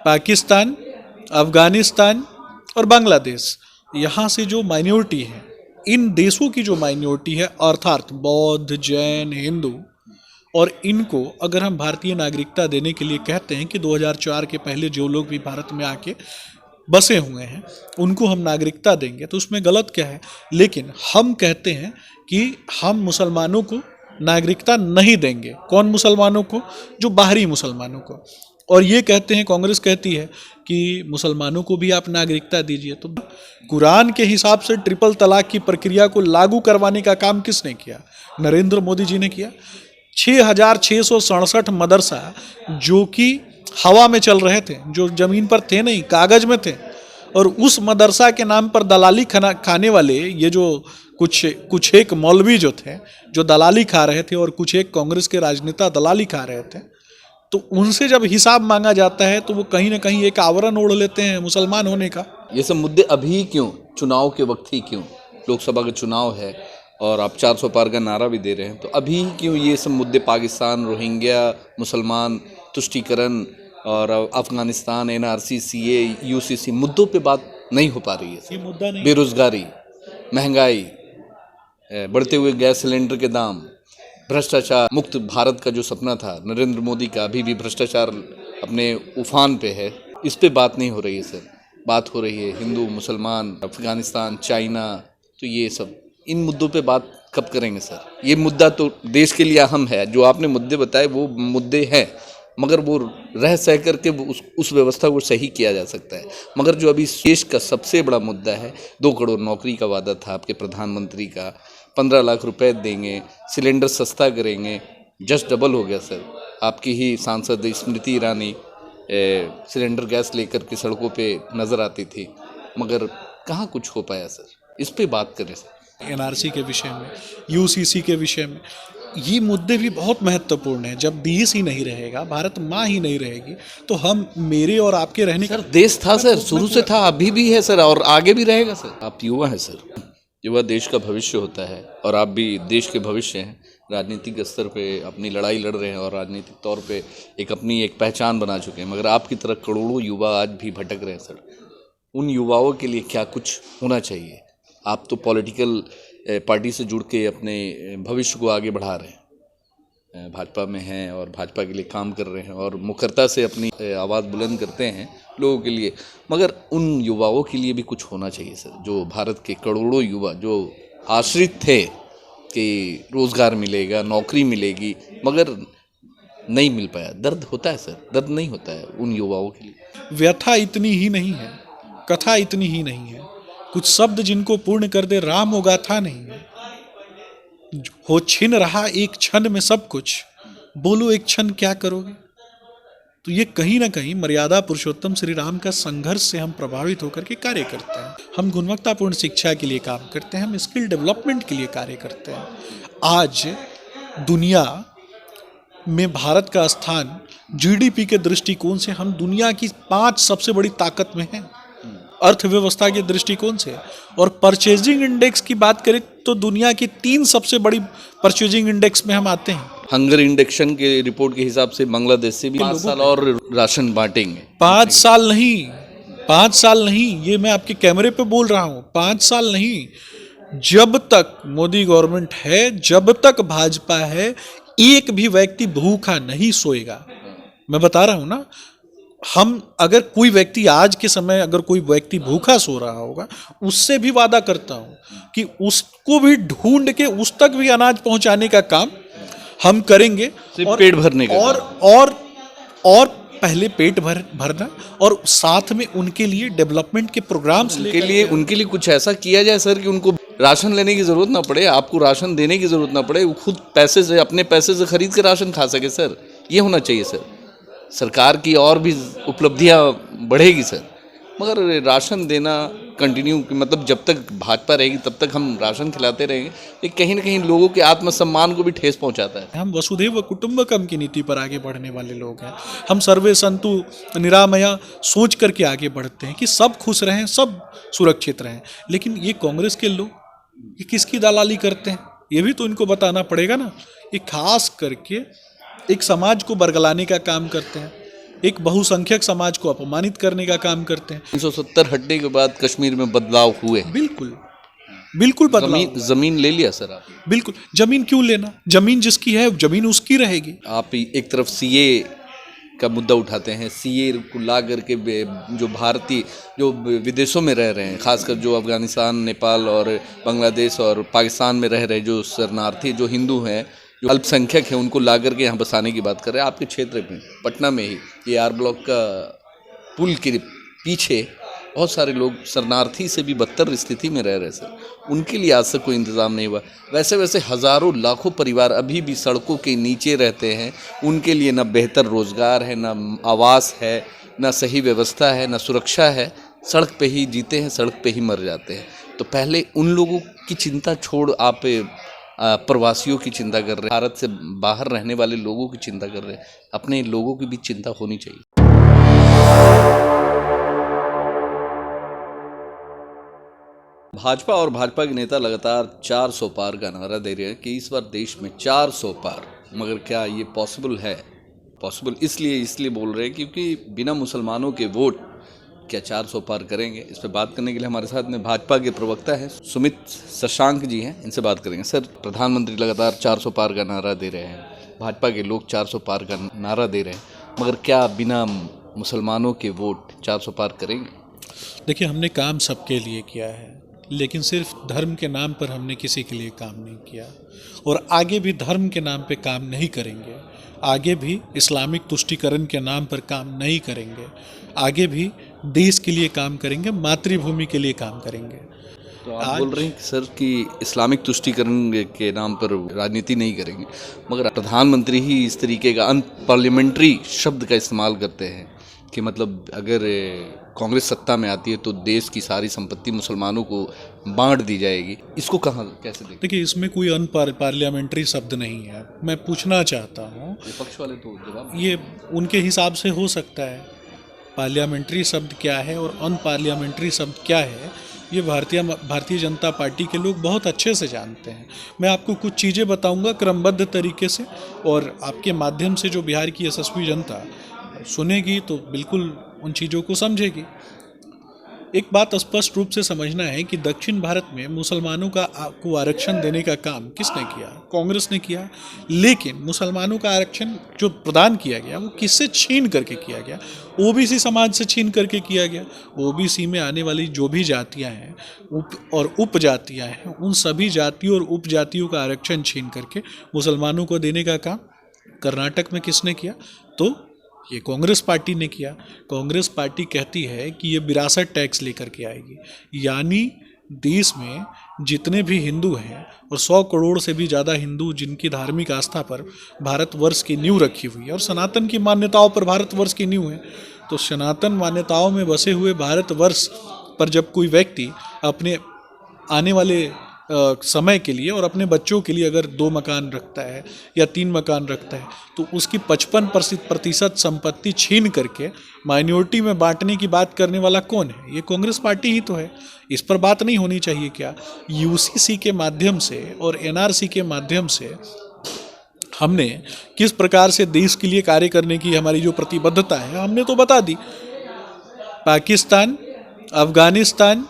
पाकिस्तान, अफगानिस्तान और बांग्लादेश, यहाँ से जो माइनॉरिटी है, इन देशों की जो माइनॉरिटी है अर्थात बौद्ध, जैन, हिंदू, और इनको अगर हम भारतीय नागरिकता देने के लिए कहते हैं कि 2004 के पहले जो लोग भी भारत में आके बसे हुए हैं उनको हम नागरिकता देंगे, तो उसमें गलत क्या है। लेकिन हम कहते हैं कि हम मुसलमानों को नागरिकता नहीं देंगे। कौन मुसलमानों को? जो बाहरी मुसलमानों को। और ये कहते हैं, कांग्रेस कहती है कि मुसलमानों को भी आप नागरिकता दीजिए। तो कुरान के हिसाब से ट्रिपल तलाक की प्रक्रिया को लागू करवाने का काम किसने किया? नरेंद्र मोदी जी ने किया। 6,667 मदरसा जो कि हवा में चल रहे थे, जो जमीन पर थे नहीं, कागज में थे, और उस मदरसा के नाम पर दलाली खाने वाले ये जो कुछ एक मौलवी जो थे, जो दलाली खा रहे थे, और कुछ एक कांग्रेस के राजनेता दलाली खा रहे थे, तो उनसे जब हिसाब मांगा जाता है तो वो कहीं ना कहीं एक आवरण ओढ़ लेते हैं मुसलमान होने का। ये सब मुद्दे अभी क्यों, चुनाव के वक्त ही क्यों? लोकसभा का चुनाव है और आप 400 पार का नारा भी दे रहे हैं, तो अभी क्यों ये सब मुद्दे, पाकिस्तान, रोहिंग्या, मुसलमान तुष्टीकरण और अफगानिस्तान, NRC, CA, UCC मुद्दों पे बात नहीं हो पा रही है? ये मुद्दा नहीं। बेरोजगारी, महंगाई, बढ़ते हुए गैस सिलेंडर के दाम, भ्रष्टाचार मुक्त भारत का जो सपना था नरेंद्र मोदी का, अभी भी भ्रष्टाचार अपने उफान पे है। इस पे बात नहीं हो रही है सर। बात हो रही है हिंदू, मुसलमान, अफगानिस्तान, चाइना, तो ये सब, इन मुद्दों पे बात कब करेंगे सर? ये मुद्दा तो देश के लिए अहम है। जो आपने मुद्दे बताए वो मुद्दे हैं, मगर वो रह सह करके उस व्यवस्था को सही किया जा सकता है। मगर जो अभी देश का सबसे बड़ा मुद्दा है, 2 करोड़ नौकरी का वादा था आपके प्रधानमंत्री का, 15 लाख रुपए देंगे, सिलेंडर सस्ता करेंगे, जस्ट डबल हो गया सर। आपकी ही सांसद स्मृति ईरानी सिलेंडर गैस लेकर के सड़कों पे नज़र आती थी, मगर कहाँ कुछ हो पाया सर? इस पे बात करें सर। NRC के विषय में, UCC के विषय में, ये मुद्दे भी बहुत महत्वपूर्ण हैं। जब देश ही नहीं रहेगा, भारत माँ ही नहीं रहेगी, तो हम मेरे और आपके रहने सर देश था सर, शुरू से था, अभी भी है सर, और आगे भी रहेगा सर। आप युवा हैं सर, युवा देश का भविष्य होता है, और आप भी देश के भविष्य हैं। राजनीतिक स्तर पे अपनी लड़ाई लड़ रहे हैं और राजनीतिक तौर पे अपनी एक पहचान बना चुके हैं, मगर आपकी तरह करोड़ों युवा आज भी भटक रहे हैं सर। उन युवाओं के लिए क्या कुछ होना चाहिए? आप तो पॉलिटिकल पार्टी से जुड़ के अपने भविष्य को आगे बढ़ा रहे हैं, भाजपा में हैं और भाजपा के लिए काम कर रहे हैं और मुखरता से अपनी आवाज़ बुलंद करते हैं लोगों के लिए, मगर उन युवाओं के लिए भी कुछ होना चाहिए सर। जो भारत के करोड़ों युवा जो आश्रित थे कि रोज़गार मिलेगा, नौकरी मिलेगी, मगर नहीं मिल पाया। दर्द होता है सर, दर्द नहीं होता है उन युवाओं के लिए? व्यथा इतनी ही नहीं है, कथा इतनी ही नहीं है, कुछ शब्द जिनको पूर्ण कर दे राम वो गाथा नहीं है। हो छिन रहा एक क्षण में सब कुछ, बोलो एक क्षण क्या करोगे। तो ये कहीं ना कहीं मर्यादा पुरुषोत्तम श्री राम का संघर्ष से हम प्रभावित होकर के कार्य करते हैं। हम गुणवत्तापूर्ण शिक्षा के लिए काम करते हैं, हम स्किल डेवलपमेंट के लिए कार्य करते हैं। आज दुनिया में भारत का स्थान GDP के दृष्टिकोण से हम दुनिया की 5 सबसे बड़ी ताकत में हैं, अर्थव्यवस्था के दृष्टिकोण से। और परचेजिंग इंडेक्स की बात करें तो दुनिया की 3 सबसे बड़ी परचेजिंग इंडेक्स में हम आते हैं। हंगर इंडेक्शन के रिपोर्ट के हिसाब से बांग्लादेश से भी 5 साल और राशन बांटेंगे। 5 साल नहीं, 5 साल नहीं, ये मैं आपके कैमरे पे बोल रहा हूँ, 5 साल नहीं। जब तक मोदी गवर्नमेंट है, जब तक भाजपा है, एक भी व्यक्ति भूखा नहीं सोएगा। मैं बता रहा हूँ ना, हम अगर कोई व्यक्ति आज के समय अगर कोई व्यक्ति भूखा सो रहा होगा, उससे भी वादा करता हूँ कि उसको भी ढूंढ के उस तक भी अनाज पहुंचाने का काम हम करेंगे। और पेट भरने का और पहले पेट भरना और साथ में उनके लिए डेवलपमेंट के प्रोग्राम्स उनके लिए कुछ ऐसा किया जाए सर कि उनको राशन लेने की ज़रूरत ना पड़े, आपको राशन देने की ज़रूरत ना पड़े, वो खुद पैसे से, अपने पैसे से खरीद के राशन खा सके सर। ये होना चाहिए सर। सरकार की और भी उपलब्धियां बढ़ेगी सर, मगर राशन देना कंटिन्यू, मतलब जब तक भाजपा रहेगी तब तक हम राशन खिलाते रहेंगे, ये कहीं ना कहीं लोगों के आत्मसम्मान को भी ठेस पहुंचाता है। हम वसुधैव कुटुंबकम की नीति पर आगे बढ़ने वाले लोग हैं। हम सर्वे संतु निरामया सोच करके आगे बढ़ते हैं कि सब खुश रहें, सब सुरक्षित रहें। लेकिन ये कांग्रेस के लोग ये किसकी दलाली करते हैं, ये भी तो इनको बताना पड़ेगा ना। ये खास करके एक समाज को बरगलाने का काम करते हैं। एक बहुसंख्यक समाज को अपमानित करने का काम करते हैं। 1970 हटने के बाद कश्मीर में बदलाव हुए। बिल्कुल बिल्कुल बदलाव। जमीन ले लिया सर आप? बिल्कुल, जमीन क्यों लेना, जमीन जिसकी है जमीन उसकी रहेगी। आप एक तरफ सीए का मुद्दा उठाते हैं, सीए को ला करके जो भारतीय जो विदेशों में रह रहे हैं, खासकर जो अफगानिस्तान, नेपाल और बांग्लादेश और पाकिस्तान में रह रहे जो शरणार्थी जो हिंदू हैं, जो अल्पसंख्यक हैं, उनको ला करके यहाँ बसाने की बात कर रहे हैं। आपके क्षेत्र में पटना में ही ये आर ब्लॉक का पुल के पीछे बहुत सारे लोग शरणार्थी से भी बदतर स्थिति में रह रहे सर, उनके लिए आज तक कोई इंतज़ाम नहीं हुआ। वैसे वैसे हज़ारों लाखों परिवार अभी भी सड़कों के नीचे रहते हैं, उनके लिए ना बेहतर रोज़गार है, ना आवास है, ना सही व्यवस्था है, ना सुरक्षा है, सड़क पे ही जीते हैं, सड़क पे ही मर जाते हैं। तो पहले उन लोगों की चिंता छोड़ आप प्रवासियों की चिंता कर रहे हैं, भारत से बाहर रहने वाले लोगों की चिंता कर रहे हैं। अपने लोगों की भी चिंता होनी चाहिए। भाजपा और भाजपा के नेता लगातार 400 पार का नारा दे रहे हैं कि इस बार देश में 400 पार, मगर क्या ये पॉसिबल है? पॉसिबल इसलिए बोल रहे हैं क्योंकि बिना मुसलमानों के वोट क्या 400 पार करेंगे? इस पर बात करने के लिए हमारे साथ में भाजपा के प्रवक्ता हैं सुमित शशांक जी हैं, इनसे बात करेंगे। सर, प्रधानमंत्री लगातार 400 पार का नारा दे रहे हैं, भाजपा के लोग 400 पार का नारा दे रहे हैं, मगर क्या बिना मुसलमानों के वोट 400 पार करेंगे? देखिए, हमने काम सबके लिए किया है, लेकिन सिर्फ धर्म के नाम पर हमने किसी के लिए काम नहीं किया, और आगे भी धर्म के नाम पे काम नहीं करेंगे। आगे भी इस्लामिक तुष्टीकरण के नाम पर काम नहीं करेंगे। आगे भी देश के लिए काम करेंगे, मातृभूमि के लिए काम करेंगे। तो आप बोल रहे हैं कि सर कि इस्लामिक तुष्टीकरण के नाम पर राजनीति नहीं करेंगे, मगर प्रधानमंत्री ही इस तरीके का अनपार्लियामेंट्री शब्द का इस्तेमाल करते हैं कि मतलब अगर कांग्रेस सत्ता में आती है तो देश की सारी संपत्ति मुसलमानों को बांट दी जाएगी। इसको कहाँ कैसे देखते? देखिए, इसमें कोई पार्लियामेंट्री शब्द नहीं है। मैं पूछना चाहता हूँ, विपक्ष वाले तो जवाब ये उनके हिसाब से हो सकता है, पार्लियामेंट्री शब्द क्या है और अनपार्लियामेंट्री शब्द क्या है, ये भारतीय जनता पार्टी के लोग बहुत अच्छे से जानते हैं। मैं आपको कुछ चीज़ें बताऊंगा क्रमबद्ध तरीके से, और आपके माध्यम से जो बिहार की यशस्वी जनता सुनेगी तो बिल्कुल उन चीज़ों को समझेगी। एक बात स्पष्ट रूप से समझना है कि दक्षिण भारत में मुसलमानों को आरक्षण देने का काम किसने किया? कांग्रेस ने किया। लेकिन मुसलमानों का आरक्षण जो प्रदान किया गया वो किससे छीन करके किया गया? ओबीसी समाज से छीन करके किया गया। ओबीसी में आने वाली जो भी जातियां हैं और उपजातियां हैं, उन सभी जातियों और उपजातियों का आरक्षण छीन करके मुसलमानों को देने का काम कर्नाटक में किसने किया? तो ये कांग्रेस पार्टी ने किया। कांग्रेस पार्टी कहती है कि ये विरासत टैक्स लेकर के आएगी, यानी देश में जितने भी हिंदू हैं और 100 करोड़ से भी ज़्यादा हिंदू जिनकी धार्मिक आस्था पर भारतवर्ष की नींव रखी हुई है और सनातन की मान्यताओं पर भारतवर्ष की नींव है, तो सनातन मान्यताओं में बसे हुए भारतवर्ष पर जब कोई व्यक्ति अपने आने वाले समय के लिए और अपने बच्चों के लिए अगर 2 मकान रखता है या 3 मकान रखता है, तो उसकी 55% संपत्ति छीन करके माइनॉरिटी में बांटने की बात करने वाला कौन है? ये कांग्रेस पार्टी ही तो है। इस पर बात नहीं होनी चाहिए क्या? यूसीसी के माध्यम से और एनआरसी के माध्यम से हमने किस प्रकार से देश के लिए कार्य करने की हमारी जो प्रतिबद्धता है हमने तो बता दी। पाकिस्तान, अफगानिस्तान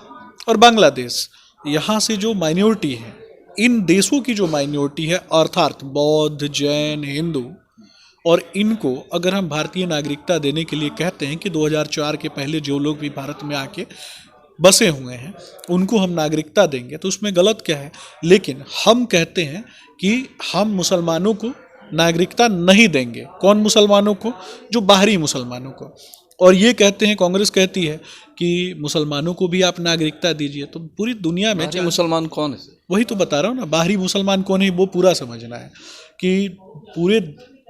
और बांग्लादेश, यहाँ से जो माइनॉरिटी है, इन देशों की जो माइनॉरिटी है अर्थात बौद्ध, जैन, हिंदू, और इनको अगर हम भारतीय नागरिकता देने के लिए कहते हैं कि 2004 के पहले जो लोग भी भारत में आके बसे हुए हैं उनको हम नागरिकता देंगे, तो उसमें गलत क्या है? लेकिन हम कहते हैं कि हम मुसलमानों को नागरिकता नहीं देंगे। कौन मुसलमानों को? जो बाहरी मुसलमानों को। और ये कहते हैं, कांग्रेस कहती है कि मुसलमानों को भी आप नागरिकता दीजिए। तो पूरी दुनिया में मुसलमान कौन है? वही तो बता रहा हूँ ना, बाहरी मुसलमान कौन है वो पूरा समझना है कि पूरे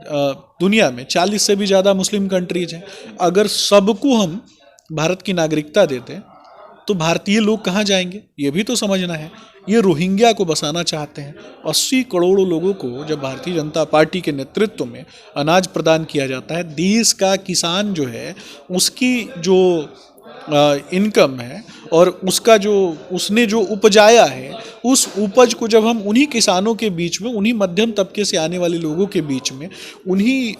दुनिया में 40 से भी ज़्यादा मुस्लिम कंट्रीज हैं। अगर सबको हम भारत की नागरिकता देते तो भारतीय लोग कहाँ जाएंगे? ये भी तो समझना है। ये रोहिंग्या को बसाना चाहते हैं। 80 करोड़ लोगों को जब भारतीय जनता पार्टी के नेतृत्व में अनाज प्रदान किया जाता है, देश का किसान जो है उसकी जो इनकम है और उसका जो उसने जो उपजाया है, उस उपज को जब हम उन्हीं किसानों के बीच में, उन्हीं मध्यम तबके से आने वाले लोगों के बीच में, उन्हीं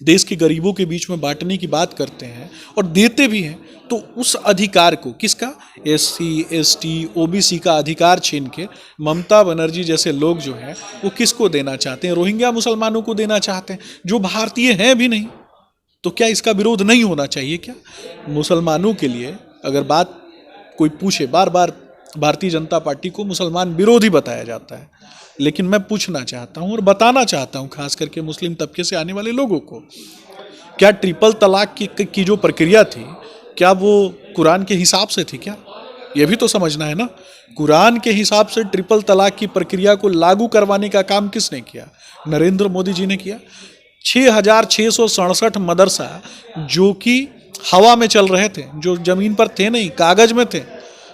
देश के गरीबों के बीच में बांटने की बात करते हैं और देते भी हैं, तो उस अधिकार को किसका, SC ST OBC का अधिकार छीन के ममता बनर्जी जैसे लोग जो हैं वो किसको देना चाहते हैं? रोहिंग्या मुसलमानों को देना चाहते हैं जो भारतीय हैं भी नहीं। तो क्या इसका विरोध नहीं होना चाहिए क्या? मुसलमानों के लिए अगर बात कोई पूछे, बार बार भारतीय जनता पार्टी को मुसलमान विरोधी बताया जाता है, लेकिन मैं पूछना चाहता हूं और बताना चाहता हूं खास करके मुस्लिम तबके से आने वाले लोगों को, क्या ट्रिपल तलाक की जो प्रक्रिया थी, क्या वो कुरान के हिसाब से थी क्या? ये भी तो समझना है ना। कुरान के हिसाब से ट्रिपल तलाक की प्रक्रिया को लागू करवाने का काम किसने किया? नरेंद्र मोदी जी ने किया। 6,667 मदरसा जो कि हवा में चल रहे थे, जो जमीन पर थे नहीं, कागज में थे,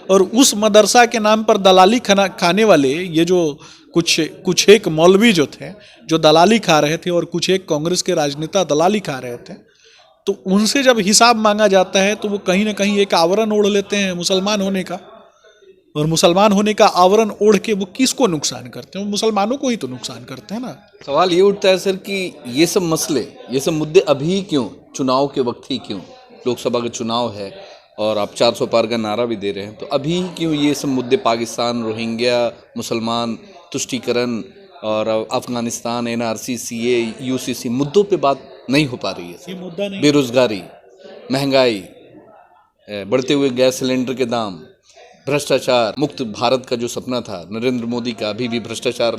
और उस मदरसा के नाम पर दलाली खाने वाले ये जो कुछ एक मौलवी जो थे जो दलाली खा रहे थे और कुछ एक कांग्रेस के राजनेता दलाली खा रहे थे, तो उनसे जब हिसाब मांगा जाता है तो वो कहीं ना कहीं एक आवरण ओढ़ लेते हैं मुसलमान होने का, और मुसलमान होने का आवरण ओढ़ के वो किसको नुकसान करते हैं? वो मुसलमानों को ही तो नुकसान करते हैं ना। सवाल ये उठता है सर कि ये सब मसले, ये सब मुद्दे अभी क्यों, चुनाव के वक्त ही क्यों? लोकसभा का चुनाव है और आप 400 पार का नारा भी दे रहे हैं, तो अभी क्यों ये सब मुद्दे, पाकिस्तान, रोहिंग्या, मुसलमान, तुष्टीकरण और अफगानिस्तान, NRC, CA, UCC मुद्दों पे बात नहीं हो पा रही है? ये मुद्दा नहीं। बेरोजगारी, महंगाई, बढ़ते हुए गैस सिलेंडर के दाम, भ्रष्टाचार मुक्त भारत का जो सपना था नरेंद्र मोदी का, अभी भी भ्रष्टाचार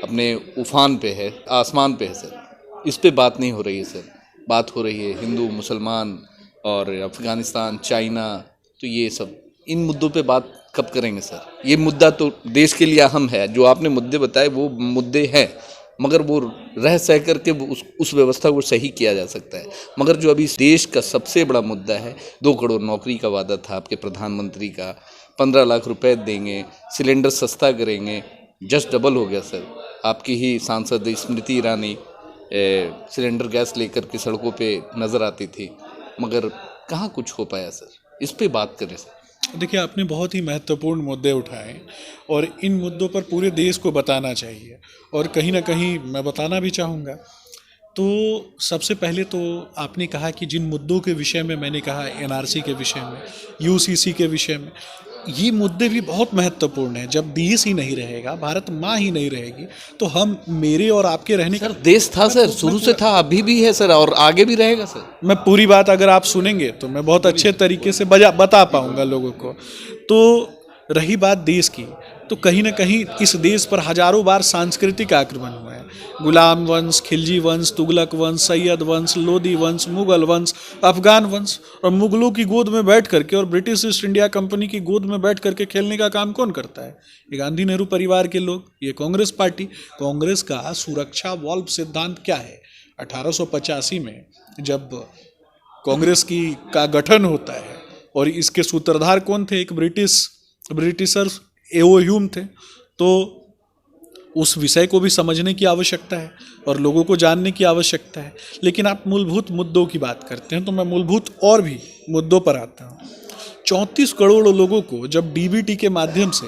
अपने उफान पे है, आसमान पे है सर। इस पे बात नहीं हो रही है सर। बात हो रही है हिंदू, मुसलमान और अफगानिस्तान, चाइना, तो ये सब, इन मुद्दों पे बात कब करेंगे सर? ये मुद्दा तो देश के लिए अहम है, जो आपने मुद्दे बताए वो मुद्दे हैं, मगर वो रह सह करके उस व्यवस्था को सही किया जा सकता है। मगर जो अभी देश का सबसे बड़ा मुद्दा है, 2 करोड़ नौकरी का वादा था आपके प्रधानमंत्री का, 15 लाख रुपए देंगे, सिलेंडर सस्ता करेंगे, जस्ट डबल हो गया सर। आपकी ही सांसद स्मृति ईरानी सिलेंडर गैस लेकर के सड़कों पे नज़र आती थी, मगर कहाँ कुछ हो पाया सर? इस पे बात करें सर। देखिए, आपने बहुत ही महत्वपूर्ण मुद्दे उठाए और इन मुद्दों पर पूरे देश को बताना चाहिए, और कहीं ना कहीं मैं बताना भी चाहूँगा। तो सबसे पहले तो आपने कहा कि जिन मुद्दों के विषय में मैंने कहा, NRC के विषय में, UCC के विषय में, ये मुद्दे भी बहुत महत्वपूर्ण हैं। जब देश ही नहीं रहेगा, भारत माँ ही नहीं रहेगी, तो हम, मेरे और आपके रहने सर देश था सर, शुरू से था, अभी भी है सर, और आगे भी रहेगा सर। मैं पूरी बात अगर आप सुनेंगे तो मैं बहुत अच्छे तरीके से बता पाऊंगा लोगों को। तो रही बात देश की, तो कहीं ना कहीं इस देश पर हजारों बार सांस्कृतिक आक्रमण हुआ है। गुलाम वंश, खिलजी वंश, तुगलक वंश, सैयद वंश, लोदी वंश, मुगल वंश, अफगान वंश, और मुगलों की गोद में बैठ करके और ब्रिटिश ईस्ट इंडिया कंपनी की गोद में बैठ करके खेलने का काम कौन करता है? ये गांधी नेहरू परिवार के लोग, ये कांग्रेस पार्टी। कांग्रेस का सुरक्षा वॉल्व सिद्धांत क्या है? 1885 में जब कांग्रेस का गठन होता है, और इसके सूत्रधार कौन थे? एक ब्रिटिशर एओ ह्यूम थे। तो उस विषय को भी समझने की आवश्यकता है और लोगों को जानने की आवश्यकता है। लेकिन आप मूलभूत मुद्दों की बात करते हैं, तो मैं मूलभूत और भी मुद्दों पर आता हूँ। 34 करोड़ लोगों को जब DBT के माध्यम से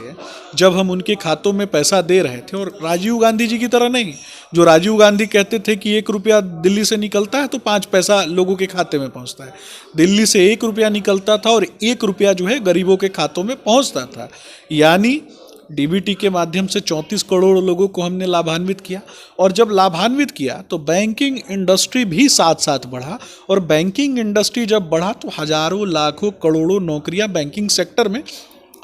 जब हम उनके खातों में पैसा दे रहे थे, और राजीव गांधी जी की तरह नहीं, जो राजीव गांधी कहते थे कि 1 रुपया दिल्ली से निकलता है तो 5 पैसा लोगों के खाते में पहुंचता है। दिल्ली से 1 रुपया निकलता था और 1 रुपया जो है गरीबों के खातों में पहुंचता था। यानी DBT के माध्यम से 34 करोड़ लोगों को हमने लाभान्वित किया, और जब लाभान्वित किया तो बैंकिंग इंडस्ट्री भी साथ साथ बढ़ा, और बैंकिंग इंडस्ट्री जब बढ़ा तो हजारों, लाखों, करोड़ों नौकरियां बैंकिंग सेक्टर में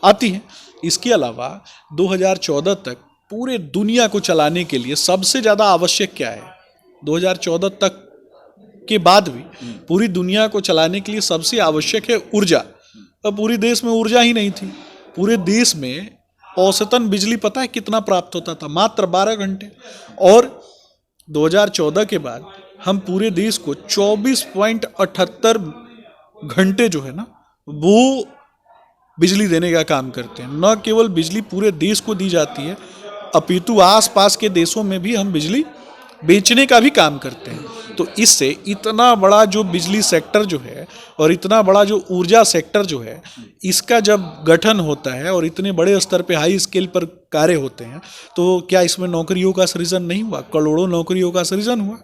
आती हैं। इसके अलावा 2014 तक पूरे दुनिया को चलाने के लिए सबसे ज़्यादा आवश्यक क्या है? 2014 तक के बाद भी पूरी दुनिया को चलाने के लिए सबसे आवश्यक है ऊर्जा। अब पूरे देश में ऊर्जा ही नहीं थी। पूरे देश में औसतन बिजली पता है कितना प्राप्त होता था? मात्र 12 घंटे। और 2014 के बाद हम पूरे देश को 24.78 घंटे जो है ना, वो बिजली देने का काम करते हैं। न केवल बिजली पूरे देश को दी जाती है, अपितु आसपास के देशों में भी हम बिजली बेचने का भी काम करते हैं। तो इससे इतना बड़ा जो बिजली सेक्टर जो है और इतना बड़ा जो ऊर्जा सेक्टर जो है, इसका जब गठन होता है और इतने बड़े स्तर पे हाई स्केल पर कार्य होते हैं, तो क्या इसमें नौकरियों का सृजन नहीं हुआ? करोड़ों नौकरियों का सृजन हुआ।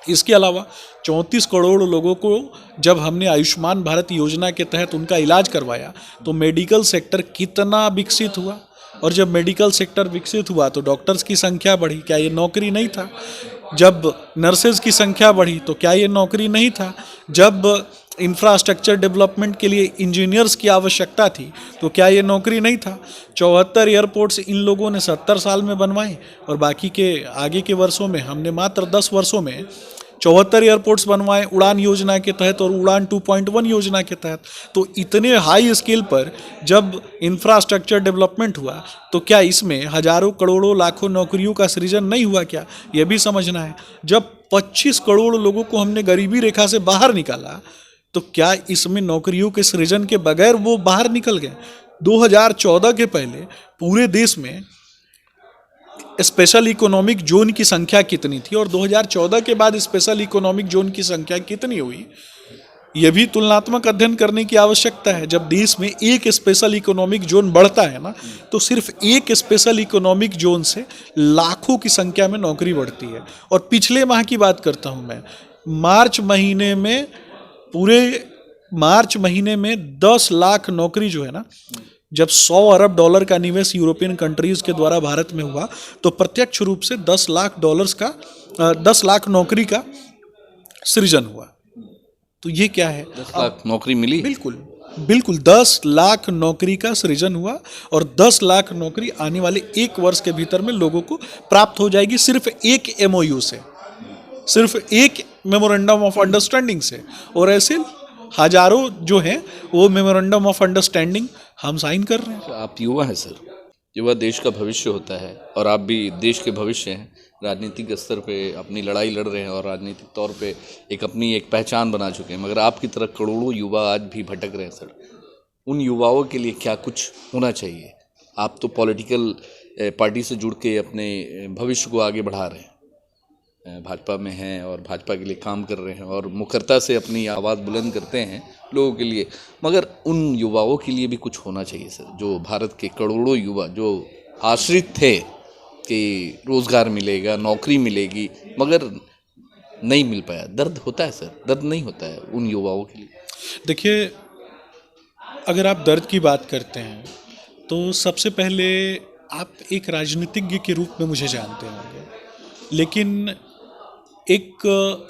इसके अलावा 34 करोड़ लोगों को जब हमने आयुष्मान भारत योजना के तहत उनका इलाज करवाया तो मेडिकल सेक्टर कितना विकसित हुआ। और जब मेडिकल सेक्टर विकसित हुआ तो डॉक्टर्स की संख्या बढ़ी, क्या ये नौकरी नहीं था? जब नर्सेज की संख्या बढ़ी तो क्या ये नौकरी नहीं था? जब इंफ्रास्ट्रक्चर डेवलपमेंट के लिए इंजीनियर्स की आवश्यकता थी तो क्या ये नौकरी नहीं था? 74 एयरपोर्ट्स इन लोगों ने 70 साल में बनवाए और बाकी के आगे के वर्षों में हमने मात्र 10 वर्षों में 74 एयरपोर्ट्स बनवाए उड़ान योजना के तहत और उड़ान 2.1 योजना के तहत। तो इतने हाई स्केल पर जब इंफ्रास्ट्रक्चर डेवलपमेंट हुआ तो क्या इसमें हजारों करोड़ों लाखों नौकरियों का सृजन नहीं हुआ? क्या यह भी समझना है। जब 25 करोड़ लोगों को हमने गरीबी रेखा से बाहर निकाला तो क्या इसमें नौकरियों के सृजन के बगैर वो बाहर निकल गए? 2014 के पहले पूरे देश में स्पेशल इकोनॉमिक जोन की संख्या कितनी थी और 2014 के बाद स्पेशल इकोनॉमिक जोन की संख्या कितनी हुई? यह भी तुलनात्मक अध्ययन करने की आवश्यकता है। जब देश में एक स्पेशल इकोनॉमिक जोन बढ़ता है ना तो सिर्फ एक स्पेशल इकोनॉमिक जोन से लाखों की संख्या में नौकरी बढ़ती है। और पिछले माह की बात करता हूं मैं, मार्च महीने में 10 लाख नौकरी जो है ना, जब 100 अरब डॉलर का निवेश यूरोपियन कंट्रीज के द्वारा भारत में हुआ तो प्रत्यक्ष रूप से 10 लाख नौकरी का सृजन हुआ। तो ये क्या है? 10 लाख नौकरी मिली? बिल्कुल 10 लाख नौकरी का सृजन हुआ और 10 लाख नौकरी आने वाले 1 वर्ष के भीतर में लोगों को प्राप्त हो जाएगी सिर्फ एक MOU से, सिर्फ एक मेमोरेंडम ऑफ अंडरस्टैंडिंग से। और ऐसे हजारों जो हैं वो मेमोरेंडम ऑफ अंडरस्टैंडिंग हम साइन कर रहे हैं। आप युवा हैं सर, युवा देश का भविष्य होता है और आप भी देश के भविष्य हैं। राजनीतिक स्तर पे अपनी लड़ाई लड़ रहे हैं और राजनीतिक तौर पे अपनी एक पहचान बना चुके हैं, मगर आपकी तरह करोड़ों युवा आज भी भटक रहे हैं सर। उन युवाओं के लिए क्या कुछ होना चाहिए? आप तो पॉलिटिकल पार्टी से जुड़ के अपने भविष्य को आगे बढ़ा रहे हैं, भाजपा में हैं और भाजपा के लिए काम कर रहे हैं और मुखरता से अपनी आवाज़ बुलंद करते हैं लोगों के लिए, मगर उन युवाओं के लिए भी कुछ होना चाहिए सर। जो भारत के करोड़ों युवा जो आश्रित थे कि रोज़गार मिलेगा, नौकरी मिलेगी, मगर नहीं मिल पाया। दर्द होता है सर, दर्द नहीं होता है उन युवाओं के लिए? देखिए, अगर आप दर्द की बात करते हैं तो सबसे पहले आप एक राजनीतिज्ञ के रूप में मुझे जानते होंगे, लेकिन एक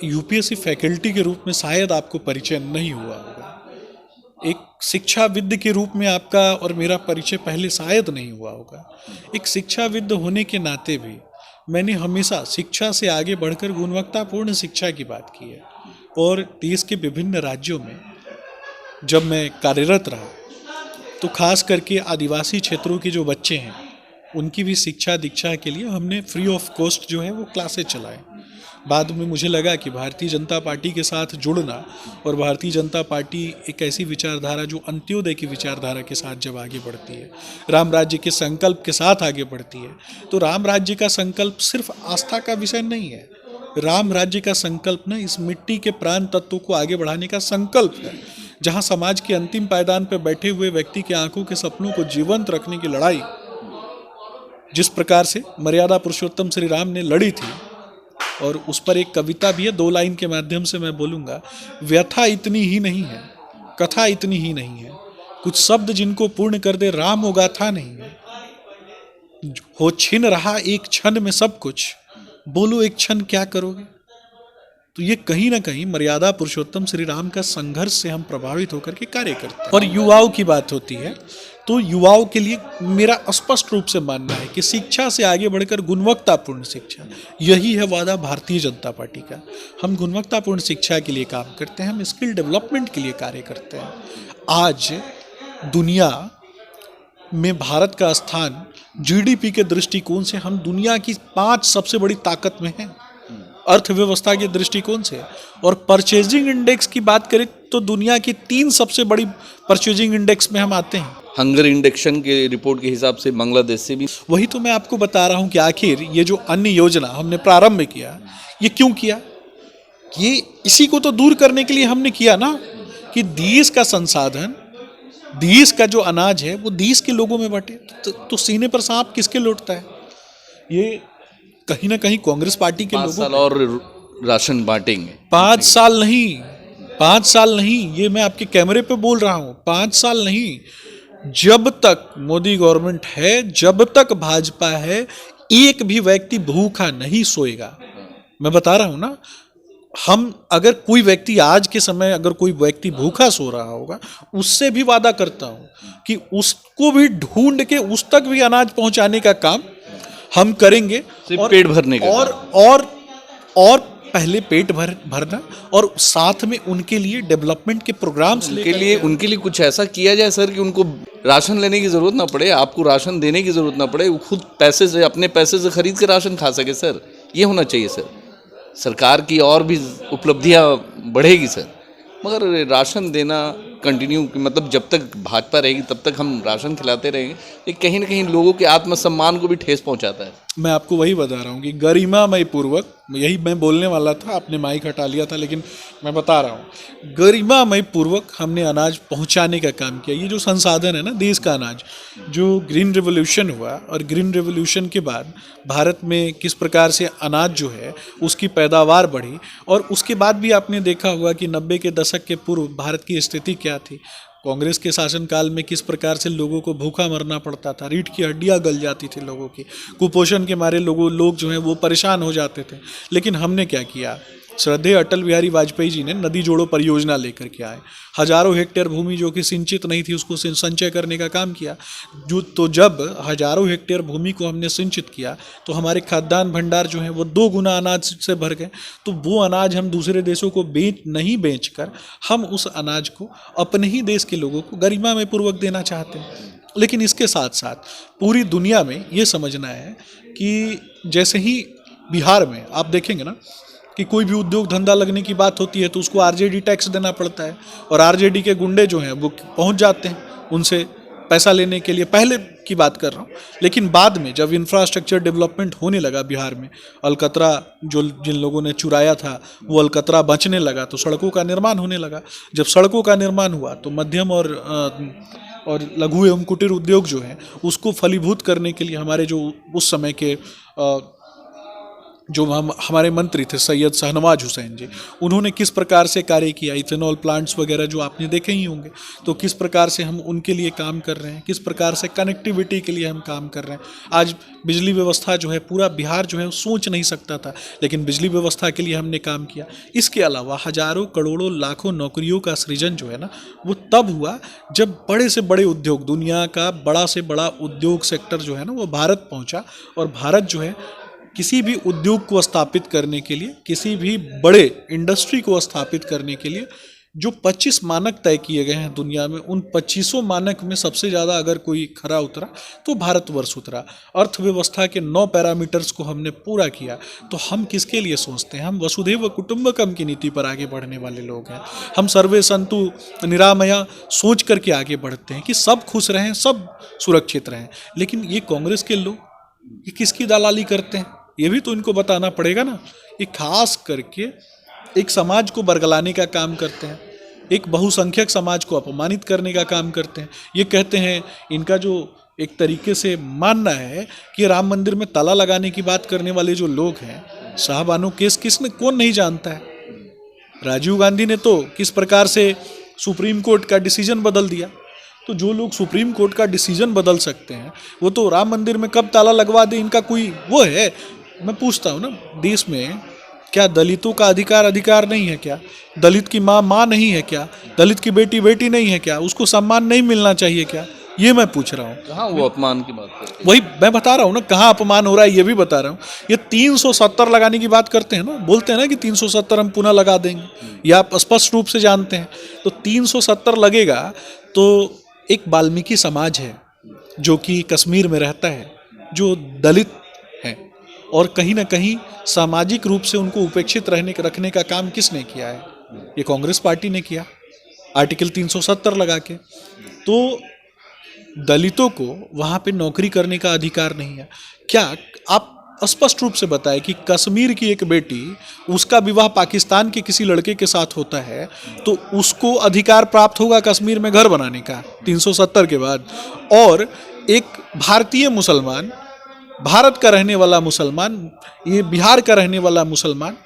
UPSC फैकल्टी के रूप में शायद आपको परिचय नहीं हुआ होगा। एक शिक्षाविद के रूप में आपका और मेरा परिचय पहले शायद नहीं हुआ होगा। एक शिक्षाविद होने के नाते भी मैंने हमेशा शिक्षा से आगे बढ़कर गुणवत्तापूर्ण शिक्षा की बात की है। और देश के विभिन्न राज्यों में जब मैं कार्यरत रहा तो खास करके आदिवासी क्षेत्रों के जो बच्चे हैं उनकी भी शिक्षा दीक्षा के लिए हमने फ्री ऑफ कॉस्ट जो है वो क्लासेज चलाए। बाद में मुझे लगा कि भारतीय जनता पार्टी के साथ जुड़ना और भारतीय जनता पार्टी एक ऐसी विचारधारा जो अंत्योदय की विचारधारा के साथ जब आगे बढ़ती है, राम राज्य के संकल्प के साथ आगे बढ़ती है, तो राम राज्य का संकल्प सिर्फ आस्था का विषय नहीं है। राम राज्य का संकल्प न इस मिट्टी के प्राण तत्वों को आगे बढ़ाने का संकल्प है, जहाँ समाज के अंतिम पायदान पर बैठे हुए व्यक्ति के आंखों के सपनों को जीवंत रखने की लड़ाई जिस प्रकार से मर्यादा पुरुषोत्तम श्री राम ने लड़ी थी। और उस पर एक कविता भी है, 2 लाइन के माध्यम से मैं बोलूँगा। व्यथा इतनी ही नहीं है, कथा इतनी ही नहीं है, कुछ शब्द जिनको पूर्ण कर दे राम वो गाथा नहीं है। हो छिन रहा एक क्षण में सब कुछ, बोलो एक क्षण क्या करोगे। तो ये कहीं ना कहीं मर्यादा पुरुषोत्तम श्री राम का संघर्ष से हम प्रभावित होकर के कार्य करते हैं। और युवाओं की बात होती है तो युवाओं के लिए मेरा स्पष्ट रूप से मानना है कि शिक्षा से आगे बढ़कर गुणवत्तापूर्ण शिक्षा, यही है वादा भारतीय जनता पार्टी का। हम गुणवत्तापूर्ण शिक्षा के लिए काम करते हैं, हम स्किल डेवलपमेंट के लिए कार्य करते हैं। आज दुनिया में भारत का स्थान GDP के दृष्टिकोण से हम दुनिया की 5 सबसे बड़ी ताकत में हैं, अर्थव्यवस्था के दृष्टिकोण से। और परचेजिंग इंडेक्स की बात करें तो दुनिया की 3 सबसे बड़ी परचेजिंग इंडेक्स में हम आते हैं। हंगर इंडेक्शन के रिपोर्ट के हिसाब से बांग्लादेश से भी। वही तो मैं आपको बता रहा हूं कि आखिर ये जो अन्न योजना हमने प्रारंभ किया, ये क्यों किया? ये इसी को तो दूर करने के लिए हमने किया ना, कि देश का संसाधन, देश का जो अनाज है वो देश के लोगों में बटे। तो सीने पर सांप किसके लौटता है? ये कहीं ना कहीं कांग्रेस पार्टी के 5 लोगों साल और राशन बांटेंगे? 5 साल नहीं, 5 साल नहीं, ये मैं आपके कैमरे पे बोल रहा हूं, 5 साल नहीं, जब तक मोदी गवर्नमेंट है, जब तक भाजपा है, एक भी व्यक्ति भूखा नहीं सोएगा। मैं बता रहा हूं ना, हम अगर कोई व्यक्ति आज के समय अगर कोई व्यक्ति भूखा सो रहा होगा, उससे भी वादा करता हूं कि उसको भी ढूंढ के उस तक भी अनाज पहुंचाने का काम हम करेंगे। सिर्फ पेट भरने का और पहले पेट भरना और साथ में उनके लिए डेवलपमेंट के प्रोग्राम्स उनके लिए कुछ ऐसा किया जाए सर कि उनको राशन लेने की जरूरत ना पड़े, आपको राशन देने की जरूरत ना पड़े, वो खुद पैसे से, अपने पैसे से खरीद के राशन खा सके सर। ये होना चाहिए सर। सरकार की और भी उपलब्धियां बढ़ेगी सर, मगर राशन देना कंटिन्यू, मतलब जब तक भाजपा रहेगी तब तक हम राशन खिलाते रहेंगे, ये कहीं ना कहीं लोगों के आत्मसम्मान को भी ठेस पहुंचाता है। मैं आपको वही बता रहा हूँ कि गरिमामय पूर्वक, यही मैं बोलने वाला था, आपने माइक हटा लिया था, लेकिन मैं बता रहा हूँ, गरिमामय पूर्वक हमने अनाज पहुँचाने का काम किया। ये जो संसाधन है ना देश का अनाज, जो ग्रीन रेवोल्यूशन हुआ और ग्रीन रेवोल्यूशन के बाद भारत में किस प्रकार से अनाज जो है उसकी पैदावार बढ़ी, और उसके बाद भी आपने देखा होगा कि 90 के दशक के पूर्व भारत की स्थिति क्या थी। कांग्रेस के शासनकाल में किस प्रकार से लोगों को भूखा मरना पड़ता था, रीढ़ की हड्डियां गल जाती थी लोगों की, कुपोषण के मारे लोग जो हैं वो परेशान हो जाते थे। लेकिन हमने क्या किया, श्रद्धेय अटल बिहारी वाजपेयी जी ने नदी जोड़ो परियोजना लेकर के आए, हजारों हेक्टेयर भूमि जो कि सिंचित नहीं थी उसको संचय करने का काम किया। तो जब हजारों हेक्टेयर भूमि को हमने सिंचित किया तो हमारे खाद्यान्न भंडार जो हैं वो 2 गुना अनाज से भर गए। तो वो अनाज हम दूसरे देशों को नहीं बेचकर हम उस अनाज को अपने ही देश के लोगों को गरिमा में पूर्वक देना चाहते हैं। लेकिन इसके साथ साथ पूरी दुनिया में ये समझना है कि जैसे ही बिहार में आप देखेंगे ना कि कोई भी उद्योग धंधा लगने की बात होती है तो उसको आरजेडी टैक्स देना पड़ता है, और आरजेडी के गुंडे जो हैं वो पहुंच जाते हैं उनसे पैसा लेने के लिए। पहले की बात कर रहा हूँ, लेकिन बाद में जब इंफ्रास्ट्रक्चर डेवलपमेंट होने लगा बिहार में, अलकतरा जो जिन लोगों ने चुराया था वो अलकतरा बचने लगा, तो सड़कों का निर्माण होने लगा। जब सड़कों का निर्माण हुआ तो मध्यम और लघु एवं कुटीर उद्योग जो है उसको फलीभूत करने के लिए हमारे जो उस समय के जो हमारे मंत्री थे सैयद शाहनवाज हुसैन जी, उन्होंने किस प्रकार से कार्य किया, इथेनॉल प्लांट्स वगैरह जो आपने देखे ही होंगे, तो किस प्रकार से हम उनके लिए काम कर रहे हैं, किस प्रकार से कनेक्टिविटी के लिए हम काम कर रहे हैं। आज बिजली व्यवस्था जो है पूरा बिहार जो है सोच नहीं सकता था, लेकिन बिजली व्यवस्था के लिए हमने काम किया। इसके अलावा हजारों करोड़ों लाखों नौकरियों का सृजन जो है ना वो तब हुआ जब बड़े से बड़े उद्योग, दुनिया का बड़ा से बड़ा उद्योग सेक्टर जो है ना वो भारत पहुँचा। और भारत जो है किसी भी उद्योग को स्थापित करने के लिए, किसी भी बड़े इंडस्ट्री को स्थापित करने के लिए जो 25 मानक तय किए गए हैं दुनिया में, उन 25 मानक में सबसे ज़्यादा अगर कोई खरा उतरा तो भारतवर्ष उतरा। अर्थव्यवस्था के 9 पैरामीटर्स को हमने पूरा किया। तो हम किसके लिए सोचते हैं? हम वसुधैव कुटुंबकम की नीति पर आगे बढ़ने वाले लोग हैं। हम सर्वे संतु निरामया सोच करके आगे बढ़ते हैं कि सब खुश रहें, सब सुरक्षित रहें। लेकिन ये कांग्रेस के लोग ये किसकी दलाली करते हैं ये भी तो इनको बताना पड़ेगा ना। ये खास करके एक समाज को बरगलाने का काम करते हैं, एक बहुसंख्यक समाज को अपमानित करने का काम करते हैं। ये कहते हैं, इनका जो एक तरीके से मानना है कि राम मंदिर में ताला लगाने की बात करने वाले जो लोग हैं, शाहबानो केस कौन नहीं जानता है। राजीव गांधी ने तो किस प्रकार से सुप्रीम कोर्ट का डिसीजन बदल दिया। तो जो लोग सुप्रीम कोर्ट का डिसीजन बदल सकते हैं वो तो राम मंदिर में कब ताला लगवा दे इनका कोई वो है। मैं पूछता हूँ ना, देश में क्या दलितों का अधिकार नहीं है क्या? दलित की माँ नहीं है क्या? दलित की बेटी नहीं है क्या? उसको सम्मान नहीं मिलना चाहिए क्या? ये मैं पूछ रहा हूँ। कहाँ वो अपमान की बात करते हैं? वही मैं बता रहा हूँ ना, कहाँ अपमान हो रहा है ये भी बता रहा हूँ। ये 370 लगाने की बात करते हैं ना, बोलते हैं ना कि 370 हम पुनः लगा देंगे, ये आप स्पष्ट रूप से जानते हैं। तो 370 लगेगा तो एक वाल्मीकि समाज है जो कि कश्मीर में रहता है, जो दलित है, और कहीं ना कहीं सामाजिक रूप से उनको उपेक्षित रखने का काम किसने किया है? ये कांग्रेस पार्टी ने किया, आर्टिकल 370 लगा के। तो दलितों को वहाँ पे नौकरी करने का अधिकार नहीं है क्या? आप स्पष्ट रूप से बताएं कि कश्मीर की एक बेटी, उसका विवाह पाकिस्तान के किसी लड़के के साथ होता है तो उसको अधिकार प्राप्त होगा कश्मीर में घर बनाने का 370 के बाद। और एक भारतीय मुसलमान, भारत का रहने वाला मुसलमान, ये बिहार का रहने वाला मुसलमान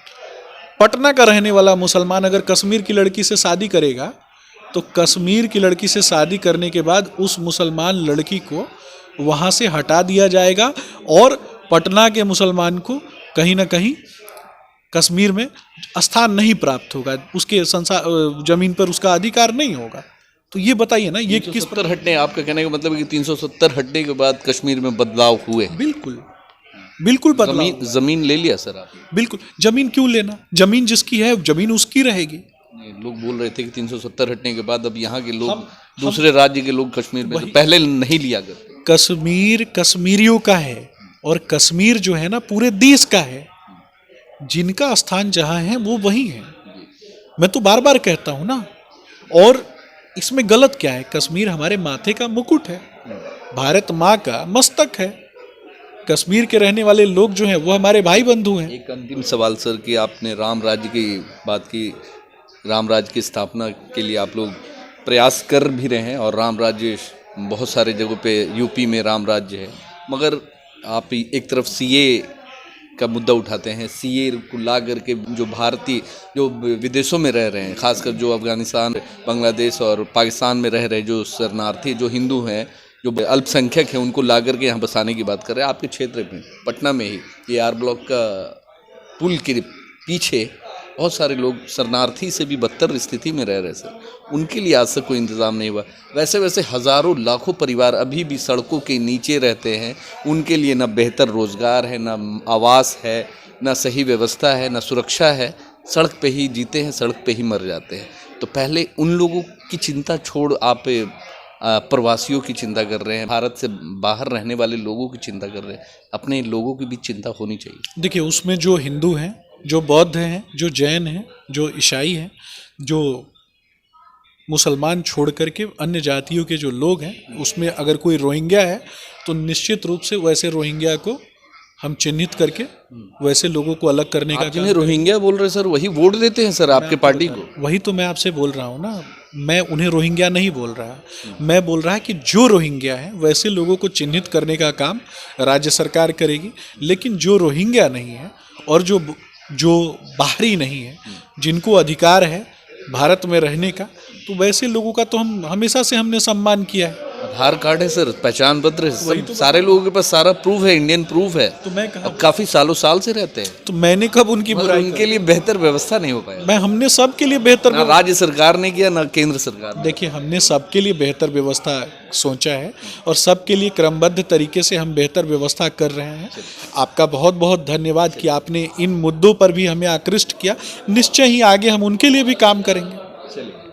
पटना का रहने वाला मुसलमान अगर कश्मीर की लड़की से शादी करेगा तो कश्मीर की लड़की से शादी करने के बाद उस मुसलमान लड़की को वहाँ से हटा दिया जाएगा और पटना के मुसलमान को कहीं ना कहीं कश्मीर में स्थान नहीं प्राप्त होगा, उसके जमीन पर उसका अधिकार नहीं होगा। तो ये बताइए ना, ये किस 370 हटने, आपका कहने का मतलब है कि 370 हटने के बाद कश्मीर में बदलाव हुए। बिल्कुल बिल्कुल बदलाव। जमीन ले लिया सर आपने? बिल्कुल, जमीन क्यों लेना, जमीन जिसकी है जमीन उसकी रहेगी। लोग बोल रहे थे कि 370 हटने के बाद अब यहाँ के लोग दूसरे राज्य के लोग कश्मीर में, तो पहले नहीं लिया करते। कश्मीर कश्मीरियों का है और कश्मीर जो है ना पूरे देश का है, जिनका स्थान जहाँ है वो वही है। मैं तो बार बार कहता हूँ ना, और इसमें गलत क्या है, कश्मीर हमारे माथे का मुकुट है, भारत माँ का मस्तक है। कश्मीर के रहने वाले लोग जो हैं वो हमारे भाई बंधु हैं। एक अंतिम सवाल सर कि आपने राम राज्य की बात की, राम राज्य की स्थापना के लिए आप लोग प्रयास कर भी रहे हैं और राम राज्य बहुत सारे जगहों पे यूपी में राम राज्य है, मगर आप एक तरफ सीए का मुद्दा उठाते हैं। सीए को ला करके जो भारतीय जो विदेशों में रह रहे हैं, खासकर जो अफगानिस्तान, बांग्लादेश और पाकिस्तान में रह रहे जो शरणार्थी जो हिंदू हैं, जो अल्पसंख्यक हैं, उनको ला करके यहाँ बसाने की बात कर रहे हैं। आपके क्षेत्र में पटना में ही ये आर ब्लॉक का पुल के पीछे बहुत सारे लोग शरणार्थी से भी बदतर स्थिति में रह रहे सर, उनके लिए आज तक कोई इंतज़ाम नहीं हुआ। वैसे वैसे हज़ारों लाखों परिवार अभी भी सड़कों के नीचे रहते हैं, उनके लिए ना बेहतर रोज़गार है, ना आवास है, ना सही व्यवस्था है, ना सुरक्षा है, सड़क पे ही जीते हैं, सड़क पे ही मर जाते हैं। तो पहले उन लोगों की चिंता छोड़ आप प्रवासियों की चिंता कर रहे हैं, भारत से बाहर रहने वाले लोगों की चिंता कर रहे हैं, अपने लोगों की भी चिंता होनी चाहिए। देखिए, उसमें जो हिंदू हैं, जो बौद्ध हैं, जो जैन हैं, जो ईसाई हैं, जो मुसलमान छोड़ करके अन्य जातियों के जो लोग हैं, उसमें अगर कोई रोहिंग्या है तो निश्चित रूप से वैसे रोहिंग्या को हम चिन्हित करके वैसे लोगों को अलग करने का जिन्हें रोहिंग्या बोल रहे सर वही वोट देते हैं सर आपके पार्टी को। वही तो मैं आपसे बोल रहा हूँ ना, मैं उन्हें रोहिंग्या नहीं बोल रहा, मैं बोल रहा कि जो रोहिंग्या है वैसे लोगों को चिन्हित करने का काम राज्य सरकार करेगी। लेकिन जो रोहिंग्या नहीं है और जो बाहरी नहीं है, जिनको अधिकार है भारत में रहने का, तो वैसे लोगों का तो हम हमेशा से हमने सम्मान किया है। आधार कार्ड है सर, पहचान पत्र है, तो सारे लोगों के पास सारा प्रूफ है, इंडियन प्रूफ है। तो मैं कहा, अब काफी सालों साल से रहते हैं, तो मैंने कब उनकी बुराई, उनके लिए बेहतर व्यवस्था नहीं हो पाया। हमने सबके लिए बेहतर, ना राज्य सरकार ने किया ना केंद्र सरकार ने। देखिए, हमने सबके लिए बेहतर व्यवस्था सोचा है और सबके लिए क्रमबद्ध तरीके से हम बेहतर व्यवस्था कर रहे हैं। आपका बहुत बहुत धन्यवाद कि आपने इन मुद्दों पर भी हमें आकृष्ट किया। निश्चय ही आगे हम उनके लिए भी काम करेंगे।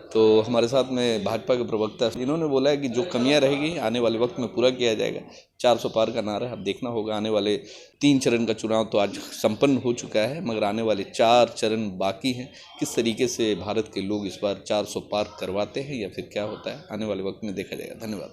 तो हमारे साथ में भाजपा के प्रवक्ता, इन्होंने बोला है कि जो कमियां रहेगी आने वाले वक्त में पूरा किया जाएगा। 400 पार का नारा है, अब देखना होगा। आने वाले 3 चरण का चुनाव तो आज संपन्न हो चुका है, मगर आने वाले 4 चरण बाकी हैं। किस तरीके से भारत के लोग इस बार 400 पार करवाते हैं या फिर क्या होता है, आने वाले वक्त में देखा जाएगा। धन्यवाद।